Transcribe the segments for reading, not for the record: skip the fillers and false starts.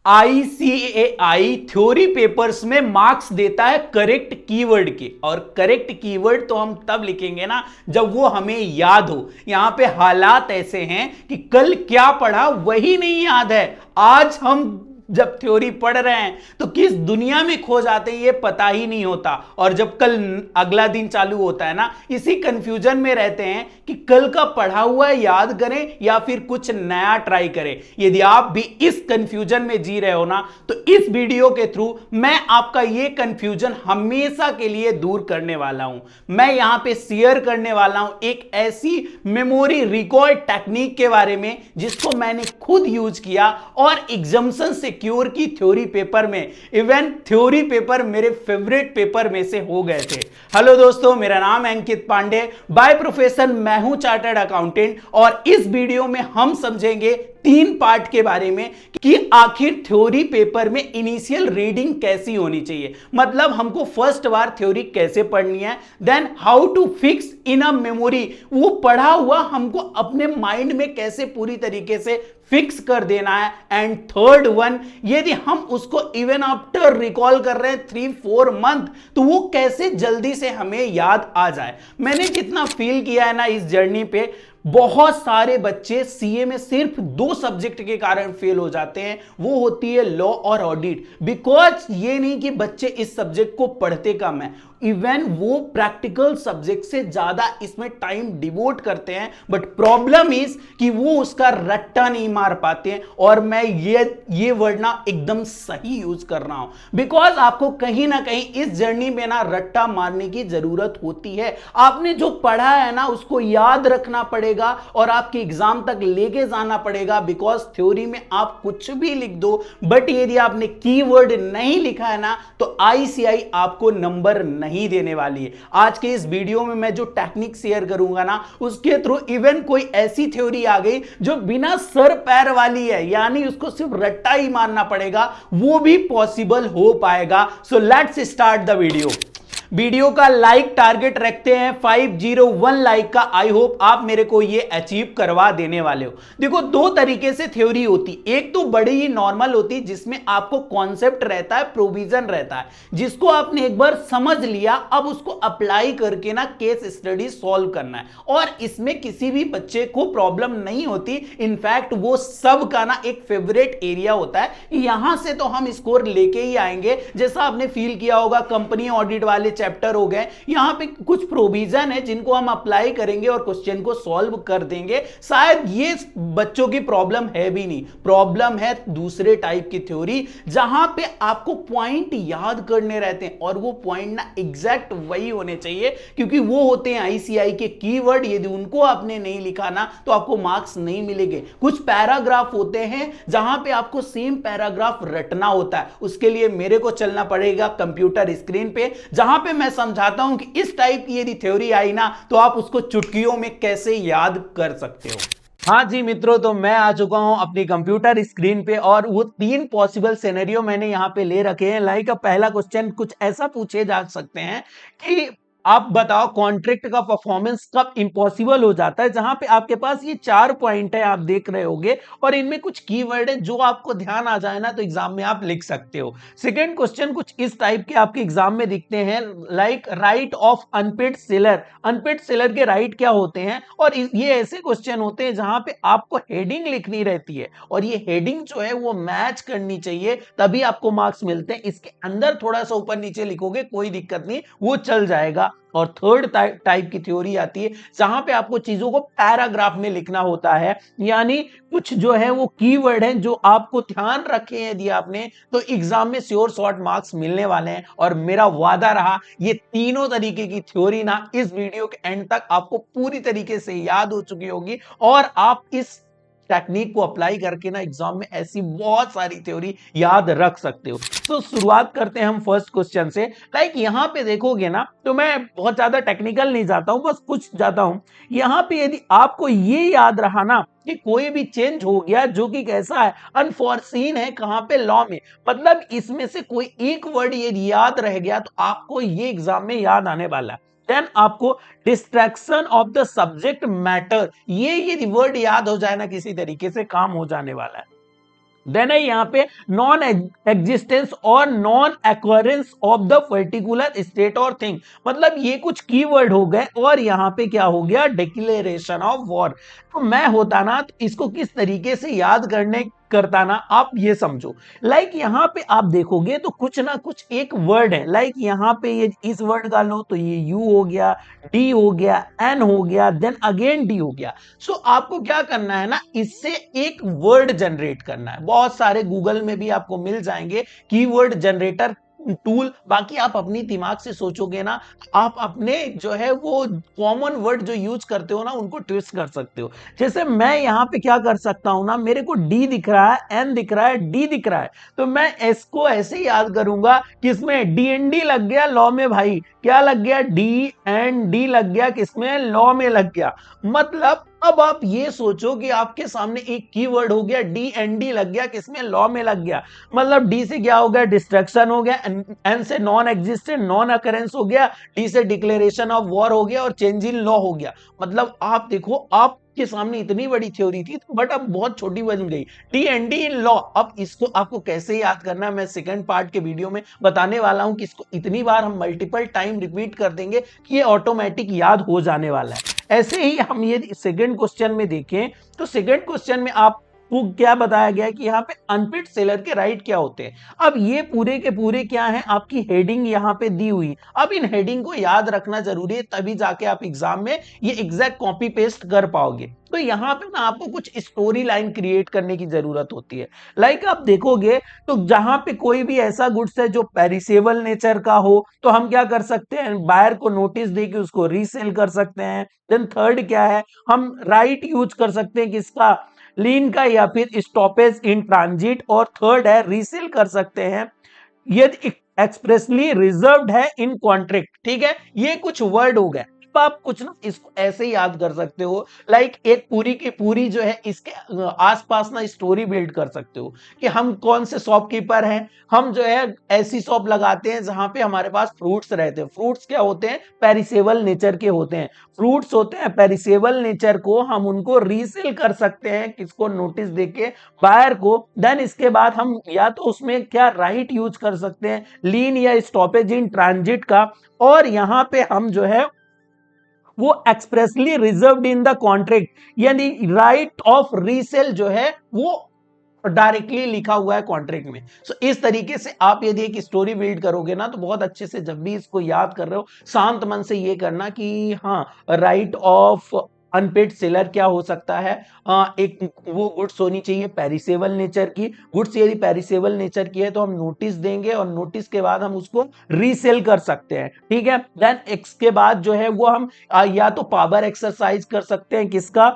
ICAI theory papers में marks देता है करेक्ट कीवर्ड के, और करेक्ट कीवर्ड तो हम तब लिखेंगे ना जब वो हमें याद हो। यहां पे हालात ऐसे हैं कि कल क्या पढ़ा वही नहीं याद है। आज हम जब थ्योरी पढ़ रहे हैं तो किस दुनिया में खो जाते हैं ये पता ही नहीं होता, और जब कल अगला दिन चालू होता है ना इसी कंफ्यूजन में रहते हैं कि कल का पढ़ा हुआ याद करें या फिर कुछ नया ट्राई करें। यदि आप भी इस कंफ्यूजन में जी रहे हो ना तो इस वीडियो के थ्रू मैं आपका ये कंफ्यूजन हमेशा के लिए दूर करने वाला हूं। मैं यहां पे शेयर करने वाला हूं एक ऐसी मेमोरी रिकॉल टेक्निक के बारे में जिसको मैंने खुद यूज किया और एग्जाम्शन सिक्योर की थ्योरी पेपर में। इवन थ्योरी पेपर मेरे फेवरेट पेपर में से हो गए थे। हेलो दोस्तों, मेरा नाम है अंकित पांडे, बाय प्रोफेशन मैं हूं चार्टर्ड अकाउंटेंट, और इस वीडियो में हम समझेंगे 3 पार्ट के बारे में कि आखिर थ्योरी पेपर में इनिशियल रीडिंग कैसी होनी चाहिए। मतलब हमको फर्स्ट बार थ्योरी कैसे पढ़नी है, then how to fix in a memory, वो पढ़ा हुआ हमको अपने माइंड में कैसे पूरी तरीके से फिक्स कर देना है, एंड थर्ड वन, यदि हम उसको इवन आफ्टर रिकॉल कर रहे हैं 3-4 मंथ तो वो कैसे जल्दी से हमें याद आ जाए। मैंने जितना फील किया है ना इस जर्नी पे, बहुत सारे बच्चे सीए में सिर्फ 2 सब्जेक्ट के कारण फेल हो जाते हैं, वो होती है लॉ और ऑडिट। बिकॉज ये नहीं कि बच्चे इस सब्जेक्ट को पढ़ते कम है, इवन वो प्रैक्टिकल सब्जेक्ट से ज्यादा इसमें टाइम डिवोट करते हैं, बट प्रॉब्लम इज कि वो उसका रट्टा नहीं मार पाते हैं। और मैं ये वर्ड ना एकदम सही यूज कर रहा हूं, बिकॉज आपको कहीं ना कहीं इस जर्नी में ना रट्टा मारने की जरूरत होती है। आपने जो पढ़ा है ना उसको याद रखना पड़ेगा और आपके एग्जाम तक लेके जाना पड़ेगा, बिकॉज थ्योरी में आप कुछ भी लिख दो, बट यदि आपने कीवर्ड नहीं लिखा है ना तो आईसीआई आपको नंबर नहीं देने वाली है। आज के इस वीडियो में मैं जो टेक्निक शेयर करूंगा ना उसके थ्रू इवन कोई ऐसी थ्योरी आ गई जो बिना सर पैर वाली है, यानी उसको सिर्फ रट्टा ही मारना पड़ेगा, वो भी पॉसिबल हो पाएगा। So let's start the video का लाइक टारगेट रखते हैं 501 लाइक का। आई होप आप मेरे को ये अचीव करवा देने वाले हो। देखो 2 तरीके से थ्योरी होती, एक तो बड़ी ही नॉर्मल होती जिसमें आपको कॉन्सेप्ट रहता है, प्रोविजन रहता है, जिसको आपने एक बार समझ लिया, अब उसको अप्लाई करके ना केस स्टडी सॉल्व करना है, और इसमें किसी भी बच्चे को प्रॉब्लम नहीं होती। इनफैक्ट वो सब का ना एक फेवरेट एरिया होता है, यहां से तो हम स्कोर लेके ही आएंगे। जैसा आपने फील किया होगा कंपनी ऑडिट वाले चैप्टर हो गए, यहां पे कुछ प्रोविजन है जिनको हम अप्लाई करेंगे और क्वेश्चन को सॉल्व कर देंगे। शायद ये बच्चों की प्रॉब्लम है भी नहीं, प्रॉब्लम है दूसरे टाइप की थ्योरी जहां पे आपको पॉइंट याद करने रहते हैं, और वो पॉइंट ना एग्जैक्ट वही होने चाहिए, क्योंकि वो होते हैं आईसीआई के कीवर्ड। यदि उनको आपने नहीं लिखा ना तो आपको मार्क्स नहीं मिलेंगे। कुछ पैराग्राफ होते हैं जहां पे आपको सेम पैराग्राफ रटना होता है, उसके लिए मेरे को चलना पड़ेगा कंप्यूटर स्क्रीन पे, जहां पे मैं समझाता हूं कि इस टाइप की यदि थ्योरी आई ना तो आप उसको चुटकियों में कैसे याद कर सकते हो। हाँ जी मित्रों, तो मैं आ चुका हूं अपनी कंप्यूटर स्क्रीन पे, और वो 3 पॉसिबल सिनेरियो मैंने यहां पे ले रखे हैं। लाइक पहला क्वेश्चन कुछ ऐसा पूछे जा सकते हैं कि आप बताओ कॉन्ट्रैक्ट का परफॉर्मेंस कब इंपॉसिबल हो जाता है, जहां पे आपके पास ये 4 पॉइंट है, आप देख रहे होंगे, और इनमें कुछ कीवर्ड है जो आपको ध्यान आ जाए ना तो एग्जाम में आप लिख सकते हो। सेकंड क्वेश्चन कुछ इस टाइप के आपके एग्जाम में दिखते हैं, like right of unpaid seller. Unpaid seller के राइट क्या होते हैं, और ये ऐसे क्वेश्चन होते हैं जहां पे आपको हेडिंग लिखनी रहती है, और ये हेडिंग जो है वो मैच करनी चाहिए, तभी आपको मार्क्स मिलते हैं। इसके अंदर थोड़ा सा ऊपर नीचे लिखोगे कोई दिक्कत नहीं, वो चल जाएगा। और थर्ड टाइप की थ्योरी आती है जहां पे आपको चीजों को पैराग्राफ में लिखना होता है, यानी कुछ जो है वो कीवर्ड हैं जो आपको ध्यान रखे हैं यदि आपने, तो एग्जाम में श्योर शॉर्ट मार्क्स मिलने वाले हैं। और मेरा वादा रहा ये तीनों तरीके की थ्योरी ना इस वीडियो के एंड तक आपको पूरी तरीके से याद हो चुकी होगी, और आप इस टेक्निक को अप्लाई करके ना एग्जाम में ऐसी बहुत सारी थ्योरी याद रख सकते हो। तो शुरुआत करते हैं हम फर्स्ट क्वेश्चन से। लाइक यहां पे देखोगे ना तो मैं बहुत ज्यादा टेक्निकल नहीं जाता हूं, बस कुछ जाता हूं। यहां पे यदि आपको ये याद रहा ना कि कोई भी चेंज हो गया जो कि कैसा है, अनफॉरसीन है, कहां पे लॉ में, मतलब इसमें से कोई एक वर्ड यदि याद रह गया तो आपको ये एग्जाम में याद आने वाला है। देन आपको distraction of the subject matter, ये वर्ड याद हो जाए ना किसी तरीके से काम हो जाने वाला है। देन है यहाँ पे नॉन एग्जिस्टेंस और non occurrence of the particular state और थिंग, मतलब ये कुछ कीवर्ड हो गए और यहाँ पे क्या हो गया, डिक्लेरेशन ऑफ वॉर। तो मैं होता ना तो इसको किस तरीके से याद करने करता ना, आप ये समझो। लाइक यहाँ पे आप देखोगे तो कुछ ना कुछ एक वर्ड है, लाइक यहाँ पे ये इस वर्ड का लो तो ये यू हो गया, डी हो गया, एन हो गया, देन अगेन डी हो गया। सो आपको क्या करना है ना, इससे एक वर्ड जनरेट करना है। बहुत सारे गूगल में भी आपको मिल जाएंगे कीवर्ड जनरेटर टूल। बाकी आप अपनी दिमाग से सोचोगे ना, आप अपने जो है वो कॉमन वर्ड जो यूज करते हो ना उनको ट्विस्ट कर सकते हो। जैसे मैं यहां पे क्या कर सकता हूं ना, मेरे को डी दिख रहा है, एन दिख रहा है, डी दिख रहा है, तो मैं एस को ऐसे याद करूंगा किसमें, डी एन डी लग गया लॉ में भाई, क्या लग गया, डी एंड डी लग गया किसमें, लॉ में लग गया। मतलब अब आप ये सोचो कि आपके सामने एक कीवर्ड हो गया, डी एन डी लग गया किसमें, लॉ में लग गया। मतलब डी से क्या हो गया, डिस्ट्रक्शन हो गया, एन से नॉन एग्जिस्टेंट नॉन अकरेंस हो गया, डी से डिक्लेरेशन ऑफ वॉर हो गया और चेंज इन लॉ हो गया। मतलब आप देखो आपके सामने इतनी बड़ी थ्योरी थी बट अब बहुत छोटी बन गई, D N D in law. अब इसको आपको कैसे याद करना है मैं सेकंड पार्ट के वीडियो में बताने वाला हूं कि इसको इतनी बार हम मल्टीपल टाइम रिपीट कर देंगे कि ये ऑटोमेटिक याद हो जाने वाला है। ऐसे ही हम ये सेकंड क्वेश्चन में देखें तो सेकंड क्वेश्चन में आपको क्या बताया गया है कि यहाँ पे अनफिट सेलर के राइट क्या होते हैं। अब ये पूरे के पूरे क्या है, आपकी हेडिंग यहाँ पे दी हुई। अब इन हेडिंग को याद रखना जरूरी है, तभी जाके आप एग्जाम में ये एग्जैक्ट कॉपी पेस्ट कर पाओगे। तो यहाँ पे ना आपको कुछ स्टोरी लाइन क्रिएट करने की जरूरत होती है। लाइक आप देखोगे तो जहां पे कोई भी ऐसा गुड्स है जो पेरिसेबल नेचर का हो तो हम क्या कर सकते हैं, बायर को नोटिस देके उसको रीसेल कर सकते हैं। देन थर्ड क्या है, हम राइट यूज कर सकते हैं किसका, लीन का या फिर स्टॉपेज इन ट्रांजिट। और थर्ड है रीसेल कर सकते हैं यदि एक्सप्रेसली रिजर्व्ड है इन कॉन्ट्रैक्ट। ठीक है, ये कुछ वर्ड हो गए। आप कुछ ना इसको ऐसे याद कर सकते हो, लाइक एक पूरी की पूरी जो है इसके आसपास ना स्टोरी बिल्ड कर सकते हो कि हम कौन से शॉपकीपर हैं। हम जो है ऐसी शॉप लगाते हैं जहां पे हमारे पास फ्रूट्स रहते हैं। फ्रूट्स क्या होते हैं, पेरिसेबल नेचर के होते हैं। फ्रूट्स होते हैं पेरिसेबल नेचर को, हम उनको रीसेल कर सकते हैं किसको, नोटिस देके बायर को। देन इसके बाद हम या तो उसमें क्या राइट यूज कर सकते हैं, लीन या स्टॉपेज इन ट्रांजिट का। और यहां पे हम जो है वो expressly reserved in the contract, यानी राइट ऑफ रीसेल जो है वो डायरेक्टली लिखा हुआ है कॉन्ट्रैक्ट में। सो इस तरीके से आप यदि एक स्टोरी बिल्ड करोगे ना तो बहुत अच्छे से, जब भी इसको याद कर रहे हो शांत मन से ये करना कि हाँ, राइट ऑफ अनपेड सेलर क्या हो सकता है, एक वो गुड्स होनी चाहिए पेरिसेबल नेचर की। गुड्स यदि पेरिसेबल नेचर की है तो हम नोटिस देंगे और नोटिस के बाद हम उसको रीसेल कर सकते हैं। ठीक है, देन एक्स के बाद जो है वो हम या तो पावर एक्सरसाइज कर सकते हैं किसका,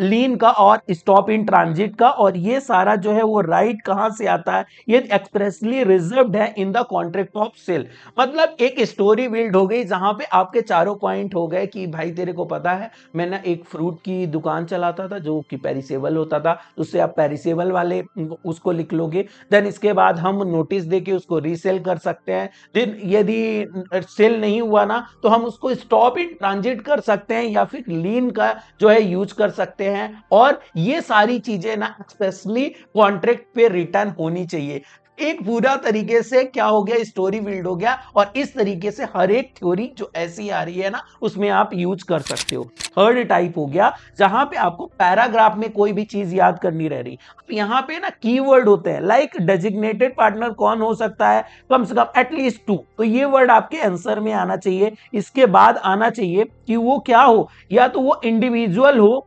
लीन का और स्टॉप इन ट्रांजिट का। और ये सारा जो है वो राइट कहां से आता है, ये एक्सप्रेसली रिजर्व्ड है in the contract of sale. मतलब एक स्टोरी बिल्ड हो गई जहां पे आपके चारों पॉइंट हो गए कि भाई तेरे को पता है मैं ना एक फ्रूट की दुकान चलाता था जो कि पेरिसेबल होता था, उससे आप पेरिसेबल वाले उसको लिख लोगे। देन इसके बाद हम नोटिस देके उसको रीसेल कर सकते हैं। देन यदि सेल नहीं हुआ ना तो हम उसको स्टॉप इन ट्रांजिट कर सकते हैं या फिर लीन का जो है यूज कर सकते हैं। और ये सारी चीजें ना स्पेशली कॉन्ट्रैक्ट पे रिटर्न होनी चाहिए। एक पूरा तरीके से क्या हो गया, स्टोरी बिल्ड हो गया। और इस तरीके से हर एक थ्योरी जो ऐसी आ रही है ना उसमें आप यूज कर सकते हो। थर्ड टाइप हो गया जहां पे आपको पैराग्राफ में कोई भी चीज याद करनी रह रही। अब यहाँ पे ना कीवर्ड होते हैं, लाइक डेजिग्नेटेड पार्टनर कौन हो सकता है, कम से कम एटलीस्ट 2। तो ये वर्ड आपके आंसर में आना चाहिए। इसके बाद आना चाहिए कि वो क्या हो, या तो वो इंडिविजुअल हो,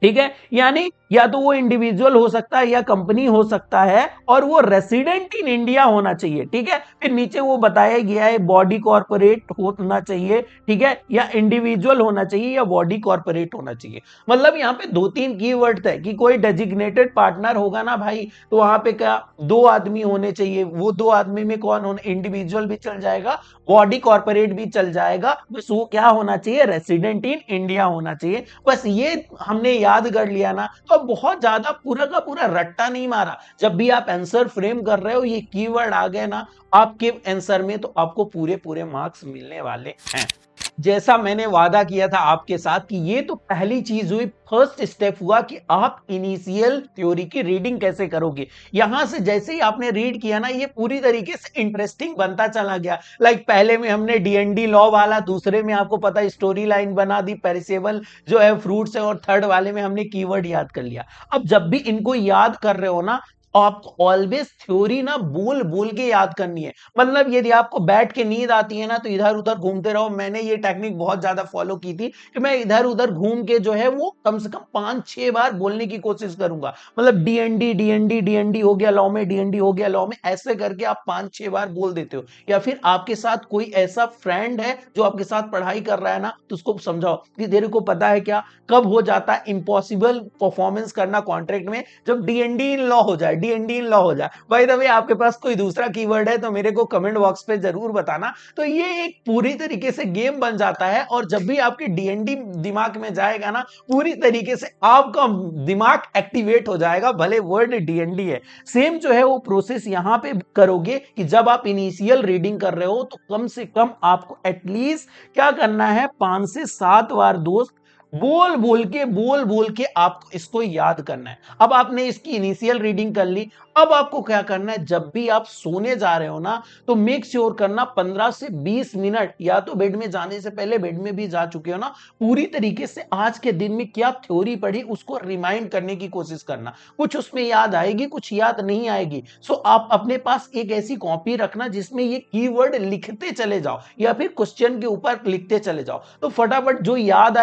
ठीक है, यानी या तो वो इंडिविजुअल हो सकता है या कंपनी हो सकता है, और वो रेसिडेंट इन इंडिया होना चाहिए। ठीक है, फिर नीचे वो बताया गया है बॉडी कॉर्पोरेट होना चाहिए, ठीक है, या इंडिविजुअल होना चाहिए या बॉडी कॉर्पोरेट होना चाहिए। मतलब यहाँ पे 2-3 कीवर्ड है कि कोई डेजिग्नेटेड पार्टनर होगा ना भाई तो वहां पे क्या 2 आदमी होने चाहिए। वो 2 आदमी में कौन होना, इंडिविजुअल भी चल जाएगा, बॉडी कॉर्पोरेट भी चल जाएगा, बस वो क्या होना चाहिए, रेसिडेंट इन इंडिया होना चाहिए। बस ये हमने याद कर लिया ना तो बहुत ज्यादा पूरा का पूरा रट्टा नहीं मारा। जब भी आप आंसर फ्रेम कर रहे हो ये कीवर्ड आ गए ना आपके आंसर में तो आपको पूरे पूरे मार्क्स मिलने वाले हैं। जैसा मैंने वादा किया था आपके साथ कि ये तो पहली चीज हुई, फर्स्ट स्टेप हुआ कि आप इनिशियल थ्योरी की रीडिंग कैसे करोगे। यहां से जैसे ही आपने रीड किया ना, ये पूरी तरीके से इंटरेस्टिंग बनता चला गया। लाइक पहले में हमने डीएनडी लॉ वाला, दूसरे में आपको पता स्टोरी लाइन बना दी, पेरिसेबल जो है फ्रूट्स है, और थर्ड वाले में हमने कीवर्ड याद कर लिया। अब जब भी इनको याद कर रहे हो ना, आपको ऑलवेज थ्योरी ना बोल बोल के याद करनी है। मतलब यदि आपको बैठ के नींद आती है ना, तो इधर उधर घूमते रहो। मैंने ये टेक्निक बहुत ज्यादा फॉलो की थी कि मैं इधर उधर घूम के जो है वो कम से कम 5-6 बार बोलने की कोशिश करूंगा। मतलब डीएनडी डीएनडी डीएनडी हो गया लॉ में, डीएनडी हो गया लॉ में, ऐसे करके आप 5-6 बार बोल देते हो। या फिर आपके साथ कोई ऐसा फ्रेंड है जो आपके साथ पढ़ाई कर रहा है ना, तो उसको समझाओ कि तेरे को पता है क्या, कब हो जाता है इम्पॉसिबल परफॉर्मेंस करना कॉन्ट्रैक्ट में, जब डीएनडी इन लॉ हो जाए, डीएनडी इन लॉ हो जाए। बाय द वे आपके पास कोई दूसरा कीवर्ड है तो मेरे को कमेंट बॉक्स पे जरूर बताना। तो ये एक पूरी तरीके से गेम बन जाता है, और जब भी आपके डीएनडी दिमाग में जाएगा ना, पूरी तरीके से आपका दिमाग एक्टिवेट हो जाएगा, भले वर्ड डीएनडी है। सेम जो है वो प्रोसेस यहां पे करोगे कि जब आप इनिशियल रीडिंग कर रहे हो तो कम से कम आपको एटलीस्ट क्या करना है, 5 से 7 बार दोस्त बोल बोल के आपको इसको याद करना है। अब आपने इसकी इनिशियल रीडिंग कर ली। अब आपको क्या करना है, जब भी आप सोने जा रहे हो ना, तो मेक श्योर करना 15 से 20 मिनट, या तो बेड में जाने से पहले, बेड में भी जा चुके हो ना, पूरी तरीके से आज के दिन में क्या थ्योरी पढ़ी उसको रिमाइंड करने की कोशिश करना। कुछ उसमें याद आएगी, कुछ याद नहीं आएगी। सो आप अपने पास एक ऐसी कॉपी रखना जिसमें ये कीवर्ड लिखते चले जाओ, या फिर क्वेश्चन के ऊपर लिखते चले जाओ। तो फटाफट जो याद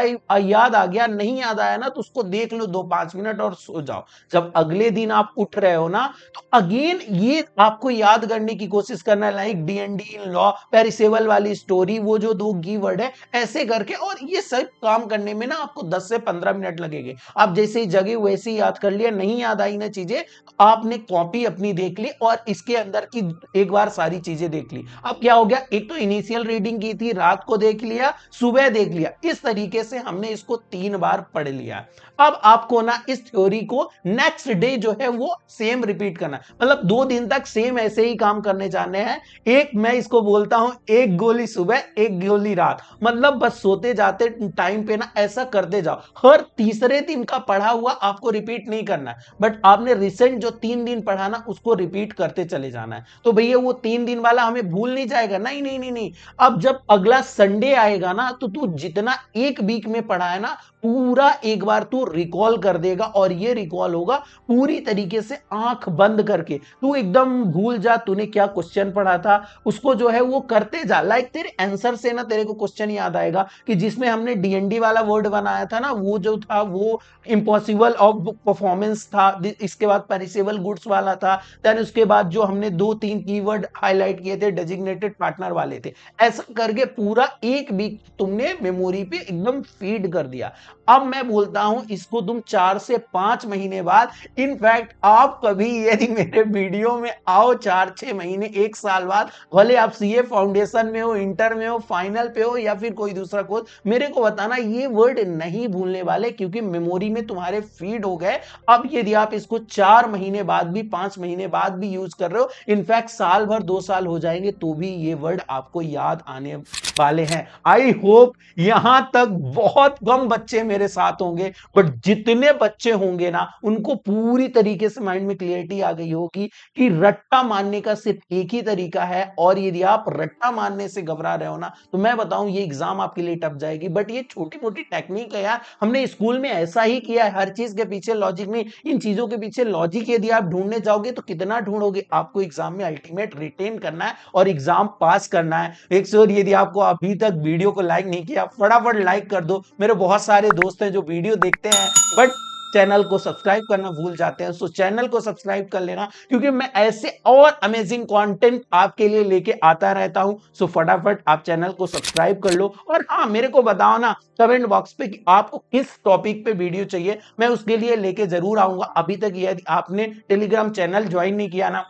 आ गया, नहीं याद आया ना, तो उसको देख लो 2-5 मिनट और सो जाओ। जब अगले दिन आप उठ रहे हो ना, तो अगेन ये आपको याद करने की कोशिश करना है, like DND in law, perishable वाली स्टोरी, वो जो 2 कीवर्ड है, ऐसे करके। और ये सब काम करने में ना आपको 10 से 15 मिनट लगेंगे। आप जैसे ही जगह वैसे ही याद कर लिया, नहीं याद आई ना चीजें, तो आपने कॉपी अपनी देख ली और इसके अंदर की एक बार सारी चीजें देख ली। अब क्या हो गया, एक तो इनिशियल रीडिंग की थी, रात को देख लिया, सुबह देख लिया, इस तरीके से हमने इसको 3 बार पढ़ लिया। अब आपको ना इस थ्योरी को नेक्स्ट डे जो है वो सेम रिपीट करना, मतलब 2 दिन तक सेम ऐसे ही काम करने जाने हैं। एक मैं इसको बोलता हूं, एक गोली सुबह एक गोली रात। मतलब बस सोते जाते टाइम पे ना ऐसा करते जाओ। हर तीसरे दिन का पढ़ा हुआ आपको रिपीट नहीं करना है, बट आपने रिसेंट जो 3 दिन पढ़ा ना उसको रिपीट करते चले जाना है। तो भैया वो 3 दिन वाला हमें भूल नहीं जाएगा, नहीं नहीं नहीं नहीं। अब जब अगला संडे आएगा ना, तो तू जितना एक वीक में पढ़ा है ना, पूरा एक बार तू रिकॉल कर देगा। और ये रिकॉल होगा पूरी तरीके से आंख बंद करके। तू एकदम भूल जा तूने क्या क्वेश्चन पढ़ा था, उसको जो है वो करते जा। लाइक तेरे आंसर से ना तेरे को क्वेश्चन याद आएगा कि जिसमें हमने डीएनडी वाला वर्ड बनाया था ना, वो जो था वो इम्पॉसिबल ऑफ परफॉर्मेंस था। इसके बाद पेरिसेबल गुड्स वाला था। देन उसके बाद जो हमने 2-3 कीवर्ड हाईलाइट किए थे, डेजिग्नेटेड पार्टनर वाले थे। ऐसा करके पूरा एक वीक तुमने मेमोरी पे एकदम फीड कर दिया। अब मैं बोलता हूं इसको तुम 4 से 5 महीने बाद, इनफैक्ट आप कभी यदि मेरे वीडियो में आओ 4-6 महीने 1 साल बाद, भले आप सीए फाउंडेशन में हो, इंटर में हो, फाइनल पे हो, या फिर कोई दूसरा कोर्स, मेरे को बताना, ये वर्ड नहीं भूलने वाले, क्योंकि मेमोरी में तुम्हारे फीड हो गए। अब यदि आप इसको 4 महीने बाद भी, 5 महीने बाद भी यूज कर रहे हो, इनफैक्ट साल भर 2 साल हो जाएंगे तो भी ये वर्ड आपको याद आने वाले हैं। आई होप यहां तक बहुत कम बच्चे मेरे साथ होंगे, बट जितने बच्चे होंगे ना, उनको पूरी तरीके से माइंड में क्लियरिटी आ गई होगी कि रट्टा मारने का सिर्फ एक ही तरीका है। और यदि आप रट्टा मारने से घबरा रहे हो ना, तो मैं बताऊं ये एग्जाम आपके लिए टफ जाएगी। बट ये छोटी मोटी टेक्निक है यार, हमने स्कूल में ऐसा ही किया है। हर चीज के पीछे लॉजिक नहीं, इन चीजों के पीछे लॉजिक यदि आप ढूंढने जाओगे तो कितना ढूंढोगे। आपको एग्जाम में अल्टीमेट रिटेन करना है और एग्जाम पास करना है। एक श्योर, यदि आपको अभी तक वीडियो को लाइक नहीं किया, फटाफट लाइक कर दो। मेरे बहुत सारे दोस्त हैं जो वीडियो देखते हैं बट चैनल को सब्सक्राइब करना भूल जाते हैं। सो चैनल को सब्सक्राइब कर लेना, क्योंकि मैं ऐसे और अमेजिंग कंटेंट आपके लिए लेके आता रहता हूं। सो फटाफट आप चैनल को सब्सक्राइब कर लो। और हाँ, मेरे को बताओ ना कमेंट बॉक्स पे कि आपको किस टॉपिक पे वीडियो चाहिए, मैं उसके लिए लेके जरूर आऊंगा। अभी तक यदि आपने टेलीग्राम चैनल ज्वाइन नहीं किया ना,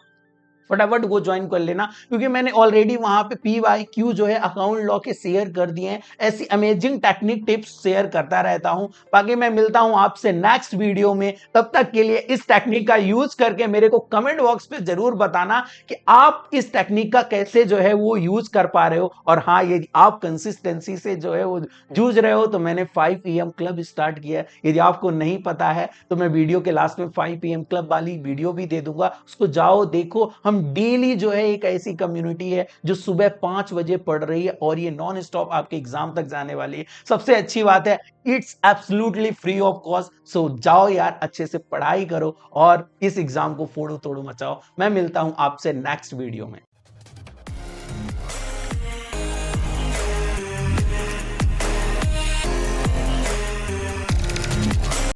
फटाफट वो ज्वाइन कर लेना, क्योंकि मैंने ऑलरेडी वहां पे PYQ जो है अकाउंट लॉ के शेयर कर दिए हैं। ऐसी अमेजिंग टेक्निक टिप्स शेयर करता रहता हूं। बाकी मैं मिलता हूं आपसे नेक्स्ट वीडियो में, तब तक के लिए इस टेक्निक का यूज करके मेरे को कमेंट बॉक्स पे जरूर बताना कि आप इस टेक्निक का कैसे जो है वो यूज कर पा रहे हो। और हाँ, यदि आप कंसिस्टेंसी से जो है वो जूझ रहे हो तो मैंने 5 PM क्लब स्टार्ट किया है। यदि आपको नहीं पता है तो मैं वीडियो के लास्ट में 5 PM क्लब वाली वीडियो भी दे दूंगा, उसको जाओ देखो। हम डेली जो है एक ऐसी कम्युनिटी है जो सुबह 5 बजे पढ़ रही है और ये नॉन स्टॉप आपके एग्जाम तक जाने वाली है। सबसे अच्छी बात है, it's absolutely free of cost. So जाओ यार, अच्छे से पढ़ाई करो और इस एग्जाम को फोड़ो तोड़ो मचाओ। मैं मिलता हूं आपसे नेक्स्ट वीडियो में।